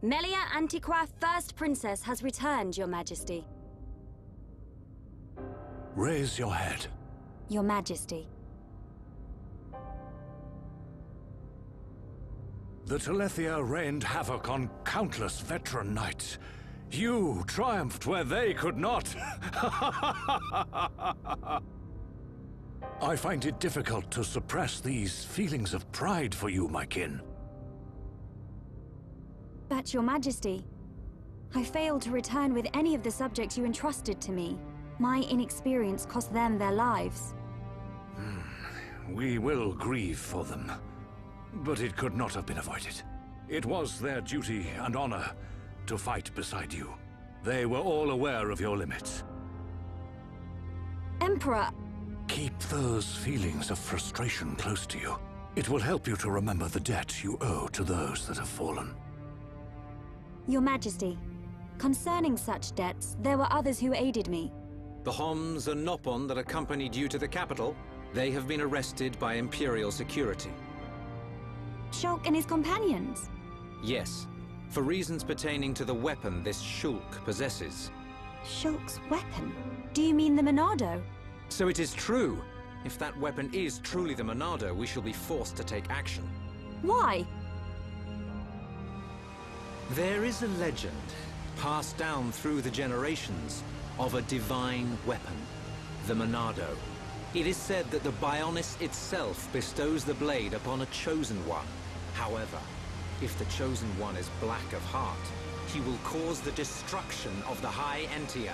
Melia Antiqua, First Princess, has returned, Your Majesty. Raise your head. Your Majesty. The Telethia rained havoc on countless veteran knights. You triumphed where they could not. I find it difficult to suppress these feelings of pride for you, my kin. But, Your Majesty, I failed to return with any of the subjects you entrusted to me. My inexperience cost them their lives. We will grieve for them, but it could not have been avoided. It was their duty and honor to fight beside you. They were all aware of your limits. Emperor! Keep those feelings of frustration close to you. It will help you to remember the debt you owe to those that have fallen. Your Majesty, concerning such debts, there were others who aided me. The Homs and Nopon that accompanied you to the capital, they have been arrested by Imperial security. Shulk and his companions? Yes, for reasons pertaining to the weapon this Shulk possesses. Shulk's weapon? Do you mean the Monado? So it is true. If that weapon is truly the Monado, we shall be forced to take action. Why? There is a legend, passed down through the generations, of a divine weapon, the Monado. It is said that the Bionis itself bestows the blade upon a chosen one. However, if the chosen one is black of heart, he will cause the destruction of the High Entia.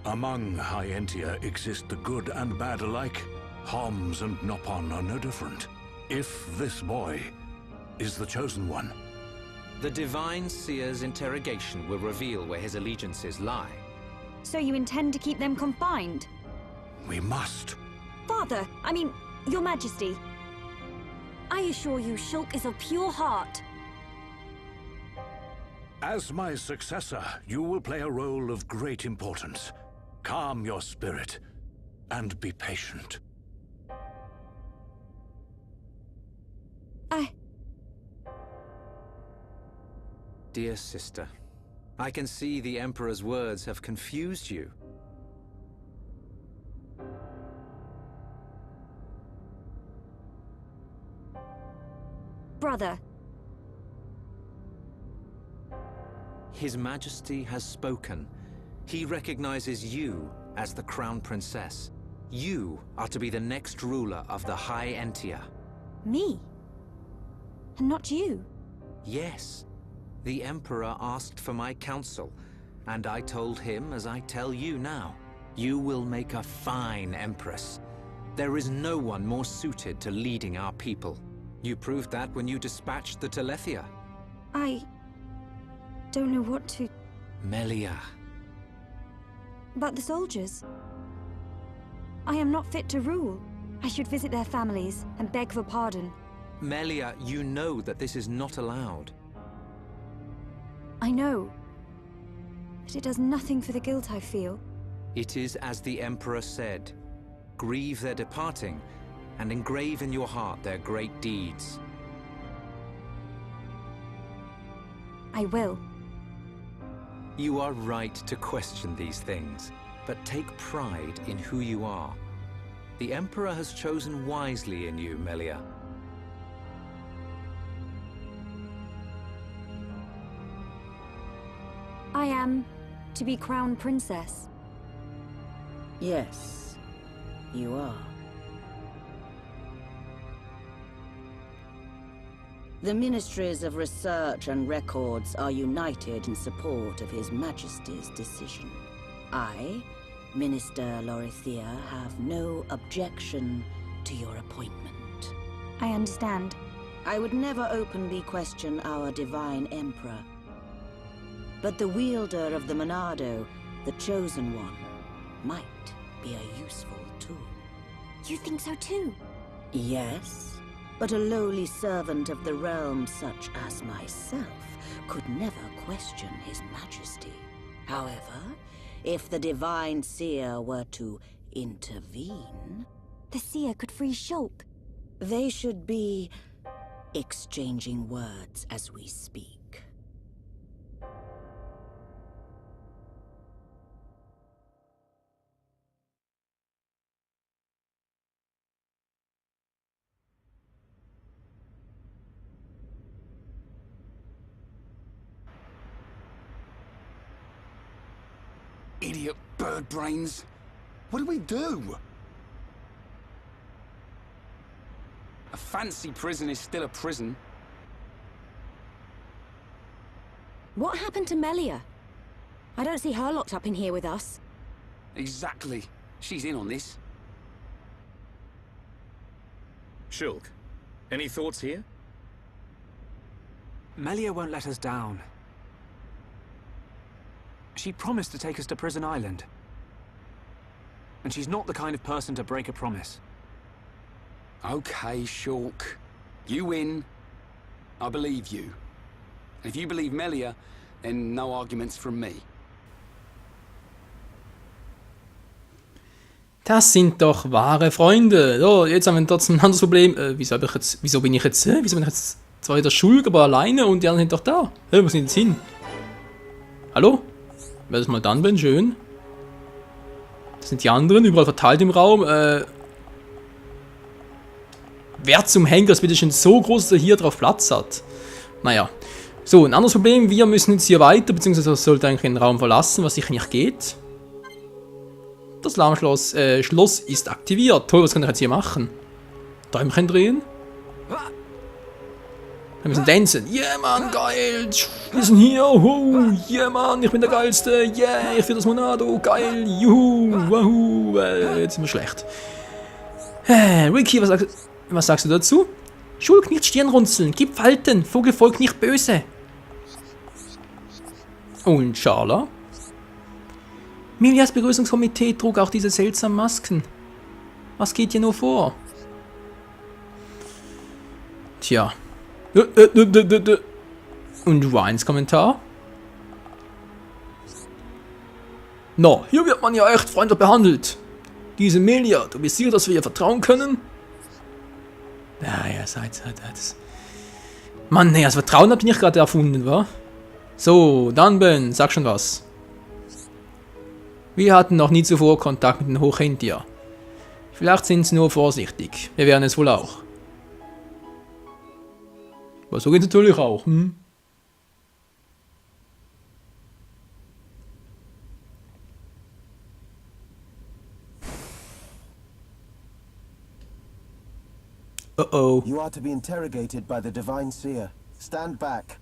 Among High Entia exist the good and bad alike. Homs and Nopon are no different. If this boy is the chosen one, the Divine Seer's interrogation will reveal where his allegiances lie. So you intend to keep them confined? we must. Father, Your Majesty. I assure you, Shulk is of pure heart. As my successor, you will play a role of great importance. Calm your spirit, and be patient. Dear sister, I can see the Emperor's words have confused you. Brother. His Majesty has spoken. He recognizes you as the Crown Princess. You are to be the next ruler of the High Entia. Me? And not you? Yes. The Emperor asked for my counsel, and I told him as I tell you now. You will make a fine Empress. There is no one more suited to leading our people. You proved that when you dispatched the Telethia. I don't know what to... Melia. But the soldiers? I am not fit to rule. I should visit their families and beg for pardon. Melia, you know that this is not allowed. I know. But it does nothing for the guilt I feel. It is as the Emperor said. Grieve their departing, and engrave in your heart their great deeds. I will. You are right to question these things, but take pride in who you are. The Emperor has chosen wisely in you, Melia. I am to be Crown Princess. Yes, you are. The Ministries of Research and Records are united in support of His Majesty's decision. I, Minister Lorithia, have no objection to your appointment. I understand. I would never openly question our Divine Emperor. But the wielder of the Monado, the Chosen One, might be a useful tool. You think so too? Yes, but a lowly servant of the realm such as myself could never question His Majesty. However, if the Divine Seer were to intervene... The Seer could free Shulk. They should be exchanging words as we speak. Idiot bird brains. What do we do? A fancy prison is still a prison. What happened to Melia? I don't see her locked up in here with us. Exactly. She's in on this. Shulk, any thoughts here? Melia won't let us down. She promised to take us to Prison Island. And she's not the kind of person to break a promise. Okay, Shulk. You win. I believe you. And if you believe Melia, then no arguments from me. Das sind doch wahre Freunde. So, jetzt haben wir trotzdem ein anderes Problem. Wieso bin ich jetzt zwar wieder Schulk, aber alleine und die anderen sind doch da? Wo sind jetzt hin? Hallo? Wer das mal dann bin, schön. Das sind die anderen, überall verteilt im Raum. Wer zum Henker ist bitte schon so groß, dass er hier drauf Platz hat? Naja. So, ein anderes Problem. Wir müssen jetzt hier weiter, beziehungsweise sollte eigentlich den Raum verlassen, was sicher nicht geht. Das Alarmschloss Schloss ist aktiviert. Toll, was kann ich jetzt hier machen? Däumchen drehen? Wir müssen tanzen. Yeah, Mann, geil. Wir sind hier. Yeah, Mann, ich bin der Geilste. Yeah, ich finde das Monado. Geil. Juhu. Wahoo. Jetzt sind wir schlecht. Ricky, was sagst du dazu? Schulk, nicht Stirnrunzeln. Gib Falten. Vogelvolk nicht böse. Und Scharla? Melias Begrüßungskomitee trug auch diese seltsamen Masken. Was geht hier nur vor? Tja. Und Ryans Kommentar? Na, hier wird man ja echt freundlich behandelt. Diese Melia, du bist sicher, dass wir ihr vertrauen können? Ja, seid. Mann, nee, das Vertrauen habt ihr nicht gerade erfunden, wa? So, Dunban, sag schon was. Wir hatten noch nie zuvor Kontakt mit den Hochhentier. Vielleicht sind sie nur vorsichtig. Wir wären es wohl auch. Aber so geht es natürlich auch, hm? Uh-oh. You are to be interrogated by the Divine Seer. Stand back.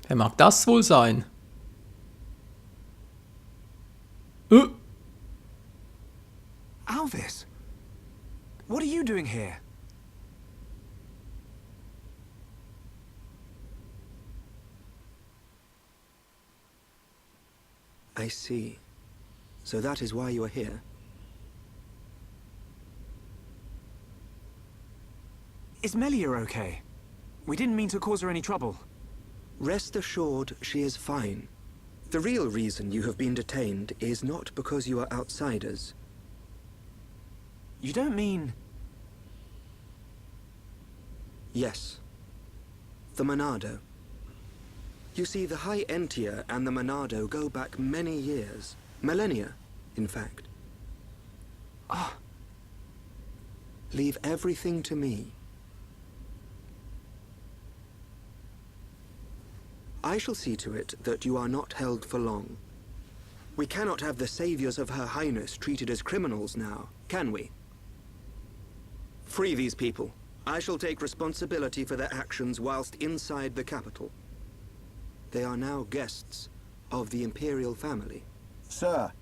Wer mag das wohl sein? Alvis! What are you doing here? I see. So that is why you are here. Is Melia okay? We didn't mean to cause her any trouble. Rest assured, she is fine. The real reason you have been detained is not because you are outsiders. You don't mean... Yes. The Monado. You see, the High Entia and the Monado go back many years. Millennia, in fact. Ah. Leave everything to me. I shall see to it that you are not held for long. We cannot have the saviors of Her Highness treated as criminals now, can we? Free these people. I shall take responsibility for their actions whilst inside the capital. They are now guests of the Imperial family. Sir.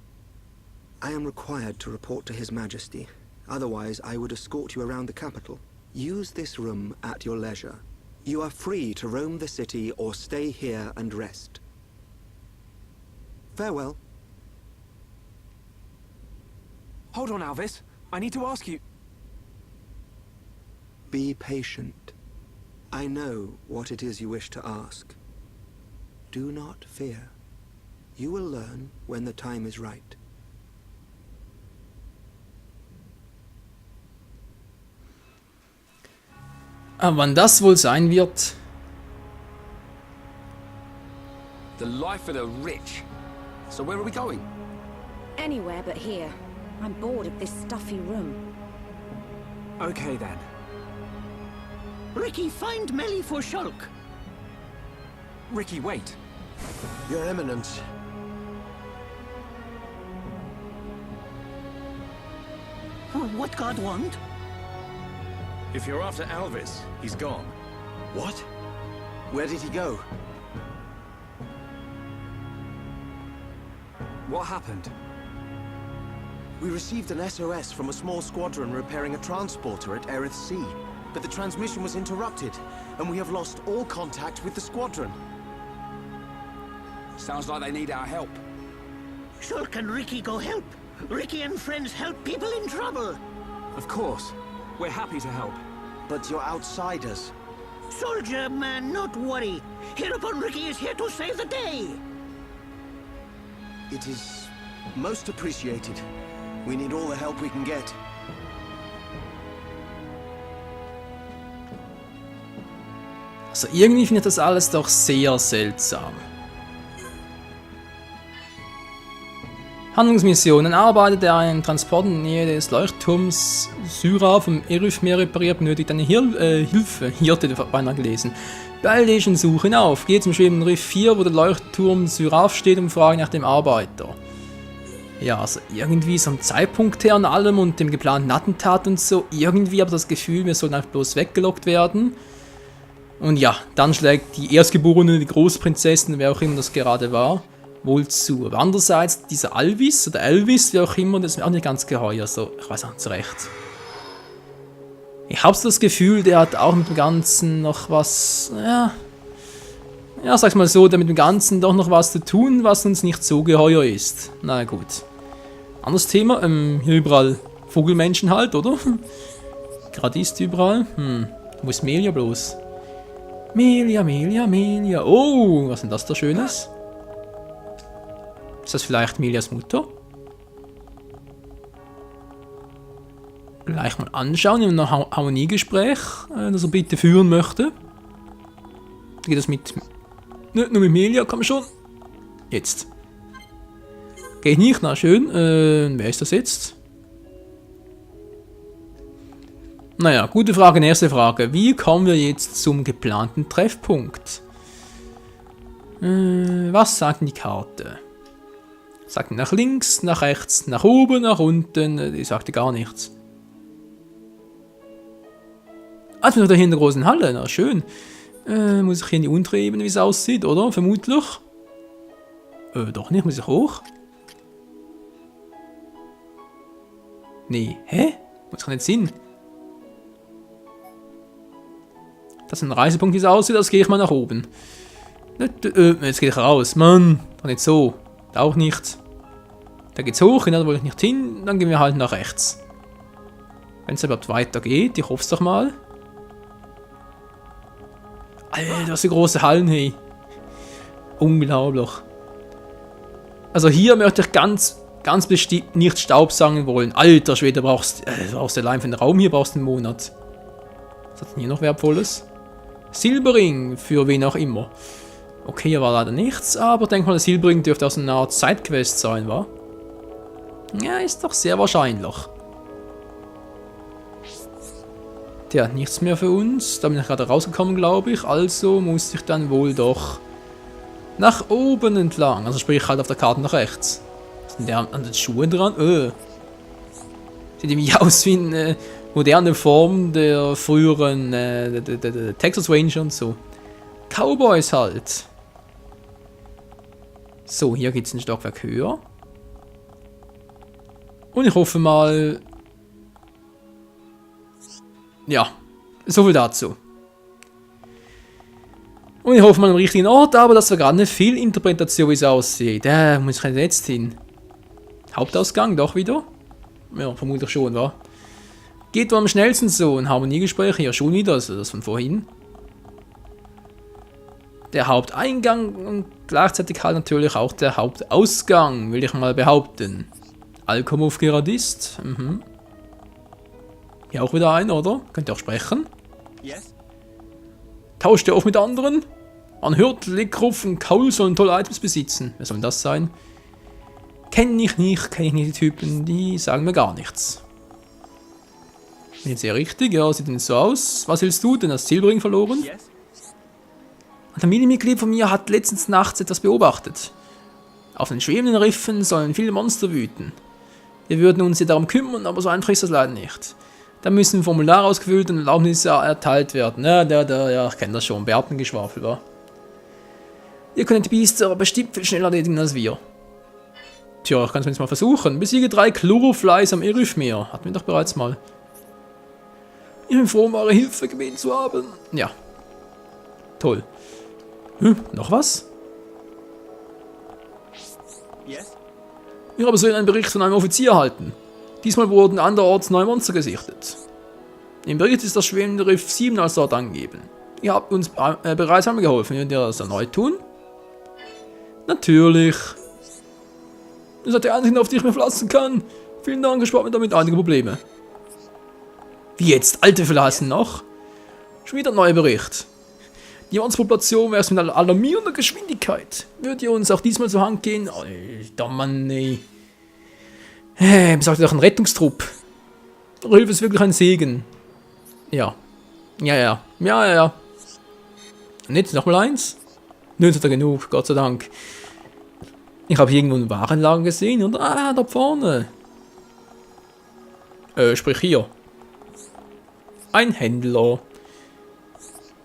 I am required to report to His Majesty. Otherwise, I would escort you around the capital. Use this room at your leisure. You are free to roam the city or stay here and rest. Farewell. Hold on, Alvis. I need to ask you... Be patient. I know what it is you wish to ask. Do not fear. You will learn when the time is right. Aber wann das wohl sein wird? The life of the rich. So where are we going? Anywhere but here. I'm bored of this stuffy room. Okay then. Ricky, find Melly for Shulk. Ricky, wait. Your Eminence. What God want? If you're after Alvis, he's gone. What? Where did he go? What happened? We received an SOS from a small squadron repairing a transporter at Erith Sea, but the transmission was interrupted, and we have lost all contact with the squadron. Sounds like they need our help. Shulk and Ricky go help. Ricky and friends help people in trouble. Of course. We're happy to help. But you're outsiders. Soldier man, not worry. Hereupon Ricky is here to save the day. It is most appreciated. We need all the help we can get. Also irgendwie finde ich das alles doch sehr seltsam. Handlungsmissionen. Arbeitet er einen Transport in der Nähe des Leuchtturms Syra vom Erith-Meer repariert, benötigt eine Hilfe. Hier hat er beinahe gelesen. Beeil dich und suche ihn auf. Geh zum schwebenden Riff 4, wo der Leuchtturm Syraf steht, und frage nach dem Arbeiter. Ja, also irgendwie so am Zeitpunkt her und allem und dem geplanten Attentat und so. Irgendwie habe ich das Gefühl, wir sollten einfach bloß weggelockt werden. Und ja, dann schlägt die Erstgeborene, die Großprinzessin, wer auch immer das gerade war, wohl zu. Aber andererseits, dieser Alvis oder Elvis, wie auch immer, das ist mir auch nicht ganz geheuer. So, ich weiß auch nicht so recht. Ich habe so das Gefühl, der hat auch mit dem Ganzen noch was, ja, sag's mal so, der mit dem Ganzen doch noch was zu tun, was uns nicht so geheuer ist. Na gut. Anderes Thema, hier überall Vogelmenschen halt, oder? Gerade ist überall. Wo ist Melia bloß? Melia, Melia, Melia. Oh, was ist denn das da Schönes? Ist das vielleicht Melias Mutter? Gleich mal anschauen, in einem Harmoniegespräch, das er bitte führen möchte. Geht das mit... Nicht nur mit Melia, komm schon. Jetzt. Geht nicht, na schön. Wer ist das jetzt? Naja, gute Frage, nächste Frage. Wie kommen wir jetzt zum geplanten Treffpunkt? Was sagt denn die Karte? Sagt nach links, nach rechts, nach oben, nach unten. Die sagte gar nichts. Ah, noch da hier in der großen Halle. Na schön. Muss ich hier in die untere Ebene, wie es aussieht, oder? Vermutlich. Doch nicht. Muss ich hoch? Nee. Hä? Muss kann nicht Sinn. Das ist ein Reisepunkt, wie es aussieht. Das gehe ich mal nach oben. Jetzt gehe ich raus. Mann. Doch nicht so. Auch nicht. Da geht's hoch. Da wollte ich nicht hin. Dann gehen wir halt nach rechts. Wenn es überhaupt weitergeht. Ich hoffe es doch mal. Alter, was für große Hallen, hey. Unglaublich. Also hier möchte ich ganz bestimmt nicht Staubsaugen wollen. Alter Schwede, brauchst du allein für den Raum hier brauchst du einen Monat. Was hat denn hier noch Wertvolles? Silberring, für wen auch immer. Okay, hier war leider nichts, aber denk mal, der Silberring dürfte aus einer Art Sidequest sein, wa? Ja, ist doch sehr wahrscheinlich. Der hat nichts mehr für uns. Da bin ich gerade rausgekommen, glaube ich. Also muss ich dann wohl doch nach oben entlang. Also sprich halt auf der Karte nach rechts. Was ist denn der an den Schuhen dran? Sieht irgendwie aus wie eine moderne Form der früheren der Texas Ranger und so. Cowboys halt. So, hier geht es ein Stockwerk höher. Und ich hoffe mal... Ja, so viel dazu. Und ich hoffe mal am richtigen Ort, aber das war gerade eine Fehlinterpretation, wie es aussieht. Muss ich jetzt hin? Hauptausgang, doch wieder? Ja, vermutlich schon, wa? Geht wohl am schnellsten so. Ein Harmoniegespräch, hier schon wieder, also das von vorhin. Der Haupteingang und gleichzeitig halt natürlich auch der Hauptausgang, will ich mal behaupten. Alkomov Geradist, Hier auch wieder ein, oder? Könnt ihr auch sprechen? Yes? Tauscht ihr auf mit anderen? Man hört, Lickruf und Kaul sollen tolle Items besitzen. Wer soll denn das sein? Kenne ich nicht die Typen, die sagen mir gar nichts. Bin jetzt sehr richtig, ja, sieht nicht so aus. Was willst du denn? Hast Silberring verloren? Ein Familienmitglied von mir hat letztens nachts etwas beobachtet. Auf den schwebenden Riffen sollen viele Monster wüten. Wir würden uns ja darum kümmern, aber so einfach ist das leider nicht. Da müssen Formulare ausgefüllt und Erlaubnisse erteilt werden. Ja, ich kenne das schon. Beamtengeschwafel, wa? Ihr könnt die Biester aber bestimmt viel schneller erledigen als wir. Tja, ich kann es jetzt mal versuchen. Besiege 3 Chloroflies am Erifmeer. Hatten wir doch bereits mal. Ich bin froh, um eure Hilfe gebeten zu haben. Ja. Toll. Noch was? Ich habe soeben einen Bericht von einem Offizier erhalten. Diesmal wurden anderorts neue Monster gesichtet. Im Bericht ist das schwebende Riff 7 als dort angegeben. Ihr habt uns bereits einmal geholfen. Wollt ihr das erneut tun? Natürlich. Ihr seid die Einzigen, auf die ich mir verlassen kann. Vielen Dank, erspart mir damit einige Probleme. Wie jetzt? Alte verlassen noch? Schon wieder ein neuer Bericht. Die Monsterpopulation wäre mit alarmierender Geschwindigkeit. Würdet ihr uns auch diesmal zur Hand gehen? Alter Mann, ey. Besorgt ihr doch einen Rettungstrupp. Eure Hilfe ist wirklich ein Segen. Ja. Ja. Und jetzt nochmal eins? Nö, ist da genug, Gott sei Dank. Ich habe irgendwo einen Warenlager gesehen, oder? Ah, da vorne. Sprich hier. Ein Händler.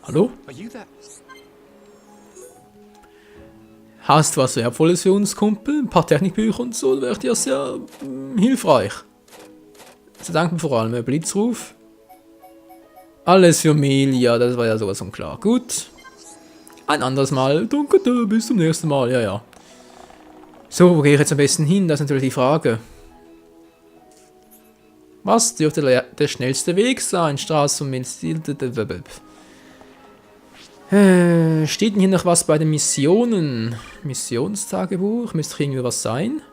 Hallo? Hast du was Wertvolles für uns, Kumpel? Ein paar Technikbücher und so, wäre dir sehr hilfreich. Zu danken vor allem, Blitzruf. Alles für Melia, das war ja sowas von klar. Gut. Ein anderes Mal. Danke, bis zum nächsten Mal. Ja. So, wo gehe ich jetzt am besten hin? Das ist natürlich die Frage. Was dürfte der schnellste Weg sein? Straße und Stil. Steht denn hier noch was bei den Missionen? Missionstagebuch? Müsste irgendwie was sein?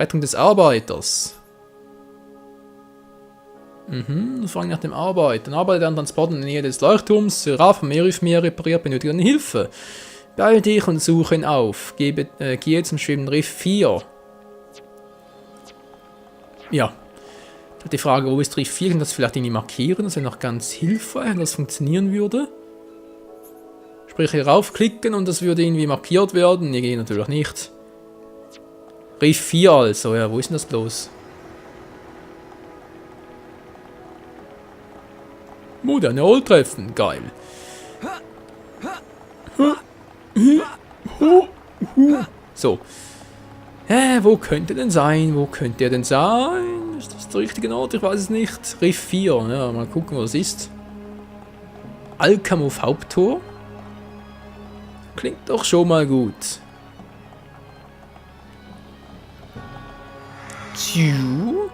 Rettung des Arbeiters. Fragen nach dem Arbeiter. Ein Arbeiter an Transport in der Nähe des Leuchtturms. Seraph vom Erifmeer repariert, benötigt eine Hilfe. Beeile dich und suche ihn auf. Gehe zum schwebenden Riff 4. Ja. Die Frage, wo ist Riff 4? Kann das vielleicht irgendwie markieren? Das wäre noch ganz hilfreich, wenn das funktionieren würde. Sprich, hier raufklicken und das würde irgendwie markiert werden. Nee, geht natürlich nicht. Riff 4 also. Ja, wo ist denn das bloß? Moderne Rolltreffen, geil. So. Wo könnte denn sein? Wo könnte er denn sein? Ist das der richtige Ort? Ich weiß es nicht. Riff 4. Ja, mal gucken, wo das ist. Alkamov Haupttor. Klingt doch schon mal gut. Tschu.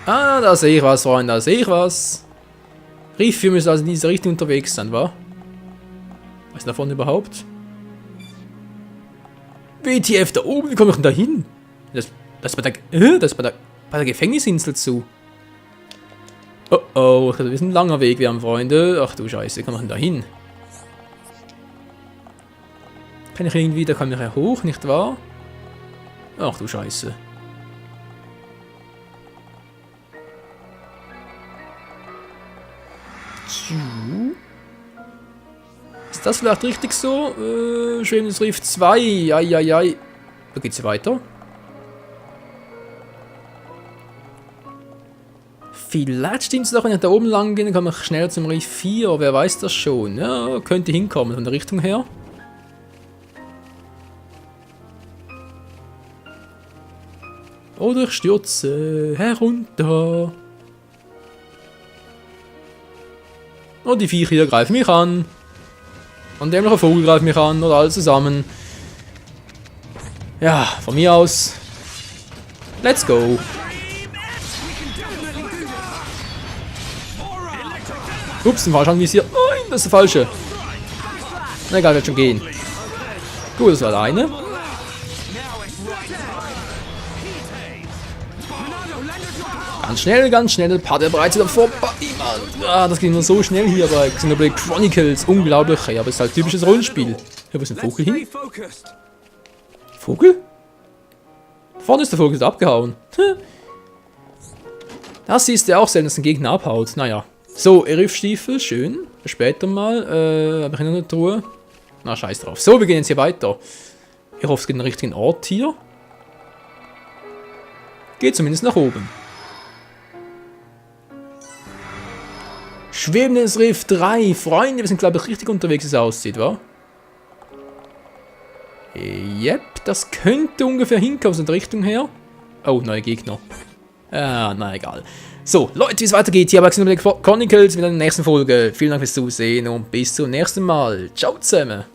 Ah, da sehe ich was, Freunde, da sehe ich was. Riff 4 müsste also in diese Richtung unterwegs sein, wa? Was ist davon überhaupt? WTF, da oben, wie komme ich denn da hin? Das ist bei der Gefängnisinsel zu. Oh, das ist ein langer Weg, wir haben Freunde. Ach du Scheiße, wie komme ich denn da hin? Kann ich irgendwie, da kann ich ja hoch, nicht wahr? Ach du Scheiße. Ist das vielleicht richtig so? Schwebendes Riff 2. Eieiei. Da geht's weiter. Vielleicht stimmt es doch, wenn ich da oben lang gehe, dann komme ich schnell zum Riff 4. Wer weiß das schon? Ja, könnte hinkommen von der Richtung her. Oder ich stürze herunter. Und die Viecher hier greifen mich an. Und der dämliche Vogel greift mich an. Oder alle zusammen. Ja, von mir aus. Let's go. Ups, den falschen anvisiert. Nein, das ist der falsche. Na egal, wird schon gehen. Gut, das war der eine. Ganz schnell. Part der bereits wieder vorbei, Mann. Ah, das ging nur so schnell hier bei Xenoblade Chronicles. Unglaublich. Ja, aber es ist halt typisches Rollenspiel. Hier, wo ist ein Vogel hin? Vogel? Vorne ist der Vogel abgehauen. Das siehst du auch selten, dass ein Gegner abhaut. Naja. So, Riffstiefel, schön. Später mal. Habe ich noch eine Truhe? Na, scheiß drauf. So, wir gehen jetzt hier weiter. Ich hoffe, es geht in den richtigen Ort hier. Geht zumindest nach oben. Schwebendes Riff 3. Freunde, wir sind, glaube ich, richtig unterwegs, wie es aussieht, wa? Yep, das könnte ungefähr hinkommen, aus der Richtung her. Oh, neue Gegner. Ah, na egal. So, Leute, wie es weitergeht hier bei Xenoblade Chronicles mit der nächsten Folge. Vielen Dank fürs Zusehen und bis zum nächsten Mal. Ciao zusammen.